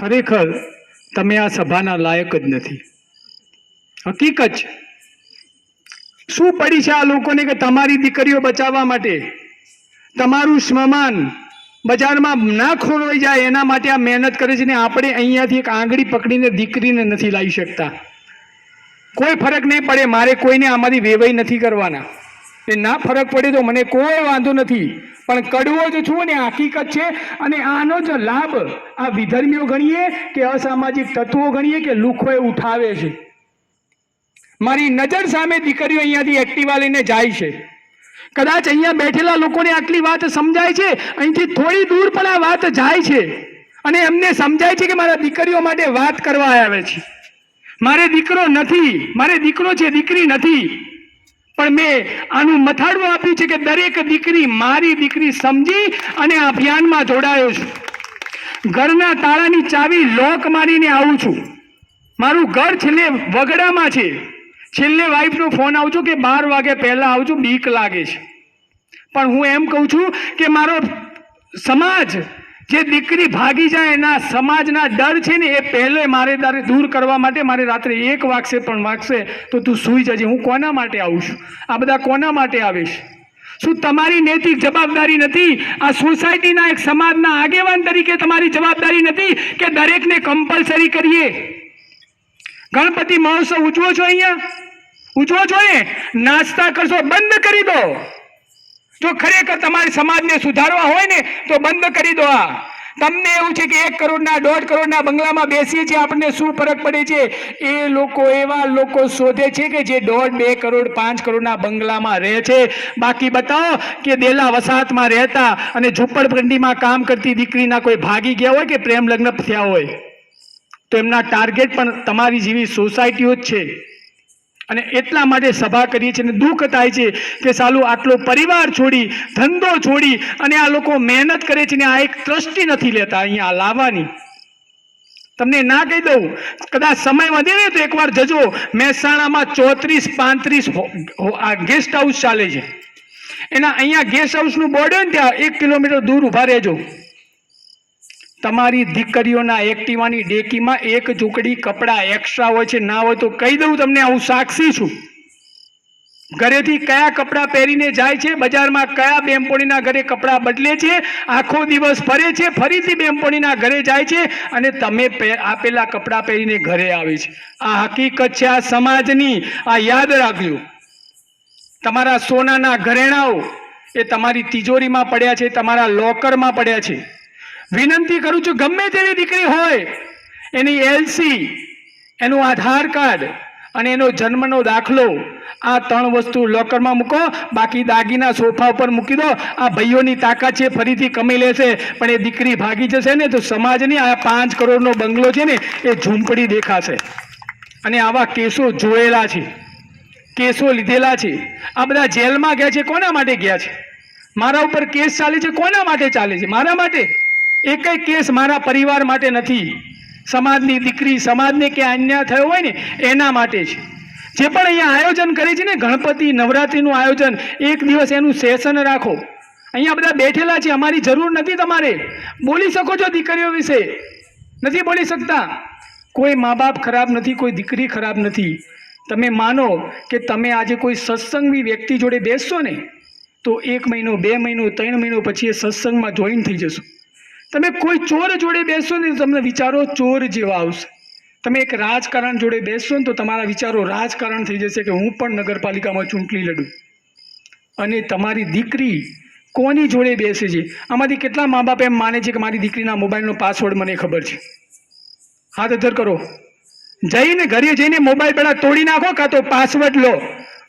ખરેખર તમે આ સભાના લાયક જ નથી. હકીકત છે. શું પડી છે આ લોકોને કે તમારી દીકરીઓ બચાવવા માટે તમારું સ્મશાન બજારમાં ના ખોરવાઈ જાય એના માટે આ મહેનત કરે છે ને આપણે અહીંયાથી એક આંગળી પકડીને દીકરીને નથી લાવી શકતા. કોઈ ફરક નહીં પડે, મારે કોઈને આમાંથી વેવાઈ નથી કરવાના. એ ના ફરક પડે તો મને કોઈ વાંધો નથી, પણ કડવો જ છું ને હકીકત છે. અને આનો જ લાભ આ વિધર્મીઓ ગણીએ કે અસામાજિક તત્વો ગણીએ કે લુખોએ ઉઠાવે છે. મારી નજર સામે દીકરીઓ અહીંયાથી એક્ટિવા લઈને જાય છે. કદાચ અહીંયા બેઠેલા લોકોને આટલી વાત સમજાય છે, અહીંથી થોડી દૂર પણ આ વાત જાય છે અને એમને સમજાય છે કે મારા દીકરીઓ માટે વાત કરવા આવે છે. મારે દીકરો નથી, મારે દીકરો છે, દીકરી નથી. પણ મેં આનું મથાળું આપ્યું છે કે દરેક દીકરી મારી દીકરી સમજી અને આ અભિયાનમાં જોડાયો છું. ઘરના તાળાની ચાવી લોક મારીને આવું છું. મારું ઘર છેલ્લે વગડામાં છે. છેલ્લે વાઈફનો ફોન આવજો કે 12 વાગે પહેલા આવજો, બીક લાગે છે. પણ હું એમ કહું છું કે મારો સમાજ જે દીકરી ભાગી જાય એના સમાજના ડર છે ને એ પહેલે મારે દૂર કરવા માટે મારે રાત્રે 1 વાગશે પણ વાગશે તો તું સૂઈ જજે. હું કોના માટે આવું છું? આ બધા કોના માટે આવે છે? શું તમારી નૈતિક જવાબદારી નથી? આ સોસાયટીના એક સમાજના આગેવાન તરીકે તમારી જવાબદારી નથી કે દરેકને કમ્પલસરી કરીએ? ગણપતિ મહોત્સવ ઉજવો છો, અહીંયા ઉજવો છો ને, નાસ્તા કરશો બંધ કરી દો. જો ખરેખર તમારે સમાજને સુધારવા હોય ને તો બંધ કરી દો. આ તમને એવું છે કે 1 કરોડના 1.5 કરોડના બંગલામાં બેસીએ છીએ, આપણને શું ફરક પડે છે? એ લોકો એવા લોકો શોધે છે કે જે 1.5, 2 કરોડ 5 કરોડના બંગલામાં રહે છે. બાકી બતાવો કે દેલા વસાહતમાં રહેતા અને ઝૂંપડપટ્ટીમાં કામ કરતી દીકરીના કોઈ ભાગી ગયા હોય કે પ્રેમ લગ્ન થયા હોય તો એમના ટાર્ગેટ પણ તમારી જેવી સોસાયટીઓ જ છે. અને એટલા માટે સભા કરીએ છીએ અને દુઃખ થાય છે કે સાલું આટલો પરિવાર છોડી, ધંધો છોડી અને આ લોકો મહેનત કરે છે ને આ એક ટ્રસ્ટી નથી લેતા અહીંયા લાવવાની. તમને ના કહી દઉં, કદાચ સમય વધે ને તો એકવાર જજો. મહેસાણામાં 34-35 આ ગેસ્ટ હાઉસ ચાલે છે. એના અહીંયા ગેસ્ટ હાઉસનું બોર્ડ હોય ને ત્યાં 1 કિલોમીટર દૂર ઊભા રહેજો. તમારી દીકરીઓના એક્ટિવાની ડેકીમાં 1 ઝૂંકડી કપડાં એક્સ્ટ્રા હોય છે. ના હોય તો કહી દઉં તમને, હું સાક્ષી છું. ઘરેથી કયા કપડાં પહેરીને જાય છે, બજારમાં કયા બેનપણીના ઘરે કપડાં બદલે છે, આખો દિવસ ફરે છે, ફરીથી બેનપણીના ઘરે જાય છે અને તમે આપેલા કપડાં પહેરીને ઘરે આવે છે. આ હકીકત છે આ સમાજની. આ યાદ રાખજો. તમારા સોનાના ઘરેણાઓ એ તમારી તિજોરીમાં પડ્યા છે, તમારા લોકરમાં પડ્યા છે. વિનંતી કરું છું, ગમે તેવી દીકરી હોય એની LC, એનું આધાર કાર્ડ અને એનો જન્મનો દાખલો, આ 3 વસ્તુ લોકરમાં મૂકો. બાકી દાગીના સોફા ઉપર મૂકી દો. આ ભાઈઓની તાકાત છે, ફરીથી કમાઈ લેશે. પણ એ દીકરી ભાગી જશે ને તો સમાજની આ 5 કરોડનો બંગલો છે ને એ ઝૂંપડી દેખાશે. અને આવા કેસો જોયેલા છે, કેસો લીધેલા છે. આ બધા જેલમાં ગયા છે, કોના માટે ગયા છે? મારા ઉપર કેસ ચાલે છે, કોના માટે ચાલે છે? મારા માટે. એકય કેસ મારા પરિવાર માટે નથી. સમાજની દીકરી, સમાજને કે અન્યાય થયો હોય ને એના માટે છે. જે પણ અહીંયા આયોજન કરે છે ને, ગણપતિ નવરાત્રિનું આયોજન, એક દિવસ એનું સેશન રાખો. અહીંયા બધા બેઠેલા છે, અમારી જરૂર નથી. તમારે બોલી શકો છો દીકરીઓ વિશે, નથી બોલી શકતા. કોઈ મા બાપ ખરાબ નથી, કોઈ દીકરી ખરાબ નથી. તમે માનો કે તમે આજે કોઈ સત્સંગી વ્યક્તિ જોડે બેસશો ને તો 1 મહિનો, 2 મહિનો, 3 મહિનો પછી એ સત્સંગમાં જોઈન થઈ જશો. તમે કોઈ ચોર જોડે બેસશો ને તો તમને વિચારો ચોર જેવા આવશે. તમે એક રાજકારણ જોડે બેસશો ને તો તમારા વિચારો રાજકારણ થઈ જશે કે હું પણ નગરપાલિકામાં ચૂંટણી લડું. અને તમારી દીકરી કોની જોડે બેસે છે? આમાંથી કેટલા મા બાપ એમ માને છે કે મારી દીકરીના મોબાઈલનો પાસવર્ડ મને ખબર છે? હાથ અધર કરો. જઈને ઘરે જઈને મોબાઈલ પેલા તોડી નાખો, કાં તો પાસવર્ડ લો.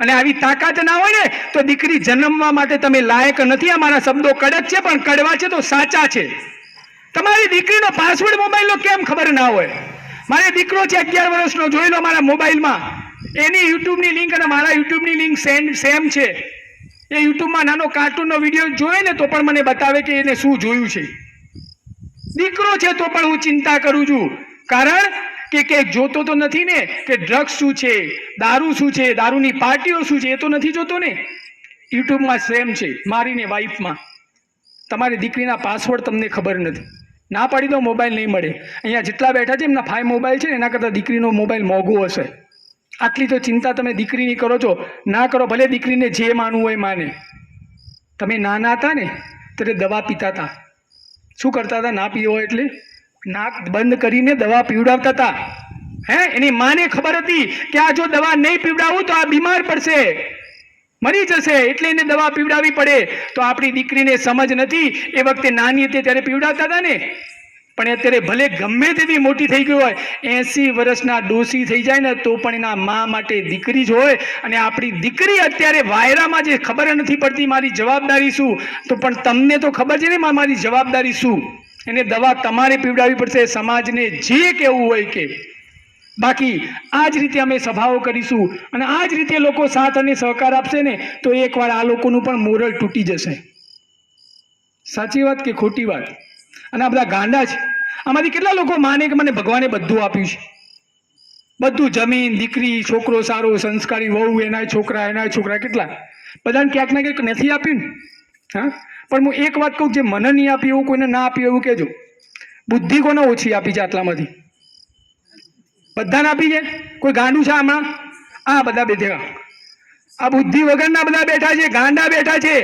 અને આવી તાકાત ના હોય ને તો દીકરી જન્મવા માટે તમે લાયક નથી. અમારા શબ્દો કડક છે પણ કડવા છે તો સાચા છે. તમારી દીકરીનો પાસવર્ડ મોબાઈલનો કેમ ખબર ના હોય? મારે દીકરો છે 11 વર્ષનો, જોઈ લો મારા મોબાઈલમાં. એની યુટ્યુબની લિંક અને મારા યુટ્યુબની લિંક સેમ છે. એ યુટ્યુબમાં નાનો કાર્ટૂનનો વિડીયો જોયે ને તો પણ મને બતાવે કે એને શું જોયું છે. દીકરો છે તો પણ હું ચિંતા કરું છું. કારણ કે જોતો તો નથી ને કે ડ્રગ્સ શું છે, દારૂ શું છે, દારૂની પાર્ટીઓ શું છે, એ તો નથી જોતો ને. યુટ્યુબમાં સેમ છે મારીને વાઈફમાં. તમારી દીકરીના પાસવર્ડ તમને ખબર નથી. ના પાડી દો, મોબાઈલ નહીં મળે. અહીંયા જેટલા બેઠા છે એમના 5 મોબાઈલ છે ને એના કરતાં દીકરીનો મોબાઈલ મોંઘો હશે. આટલી તો ચિંતા તમે દીકરીની કરો છો. ના કરો, ભલે દીકરીને જે માનવું હોય માને. તમે નાના હતા ને ત્યારે દવા પીતા હતા. શું કરતા હતા? ના પીવો એટલે નાક બંધ કરીને દવા પીવડાવતા હતા. એની માને ખબર હતી કે આ જો દવા નહીં પીવડાવું તો આ બીમાર પડશે, મરી જશે, એટલે એને દવા પીવડાવવી પડે. તો આપણી દીકરીને સમજ નથી. એ વખતે નાની હતી ત્યારે પીવડાવતા હતા ને. પણ અત્યારે ભલે ગમે તેવી મોટી થઈ ગઈ હોય, 80 વર્ષના ડોસી થઈ જાય ને તો પણ એના મા માટે દીકરી જ હોય. અને આપણી દીકરી અત્યારે વાયરામાં જે ખબર નથી પડતી મારી જવાબદારી શું, તો પણ તમને તો ખબર છે ને મારી જવાબદારી શું. એને દવા તમારે પીવડાવવી પડશે, સમાજને જે કહેવું હોય કે. બાકી આ જ રીતે અમે સભાઓ કરીશું અને આ જ રીતે લોકો સાથ અને સહકાર આપશે ને તો એકવાર આ લોકોનું પણ મોરલ તૂટી જશે. સાચી વાત કે ખોટી વાત? અને આ બધા ગાંડા છે. આમાંથી કેટલા લોકો માને કે મને ભગવાને બધું આપ્યું છે, બધું, જમીન, દીકરી, છોકરો સારો, સંસ્કારી, વહુ, એના છોકરા, કેટલા બધાને ક્યાંક ને ક્યાંક નથી આપ્યું ને. હા, પણ હું એક વાત કહું, જે મને નહીં આપી એવું કોઈને ના આપ્યું એવું કહેજો. બુદ્ધિ કોને ઓછી આપી છે આટલામાંથી? બધાને આપી છે. કોઈ ગાંડું છે હમણાં? આ બધા બેઠા, આ બુદ્ધિ વગરના બધા બેઠા છે, ગાંડા બેઠા છે.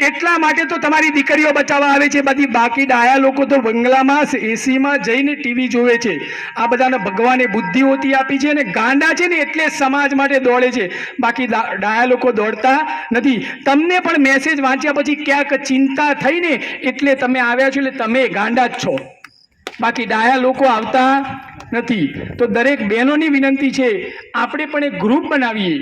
એટલા માટે તો તમારી દીકરીઓ બચાવવા આવે છે. બધી બાકી ડાયા લોકો તો બંગલામાં એસીમાં જઈને ટીવી જોવે છે. આ બધાને ભગવાને બુદ્ધિ ઓછી આપી છે અને ગાંડા છે ને એટલે સમાજ માટે દોડે છે. બાકી ડાયા લોકો દોડતા નથી. તમને પણ મેસેજ વાંચ્યા પછી ક્યાંક ચિંતા થઈને એટલે તમે આવ્યા છો, એટલે તમે ગાંડા જ છો. બાકી ડાયા લોકો આવતા નથી. તો દરેક બહેનોની વિનંતી છે, આપણે પણ એક ગ્રુપ બનાવીએ.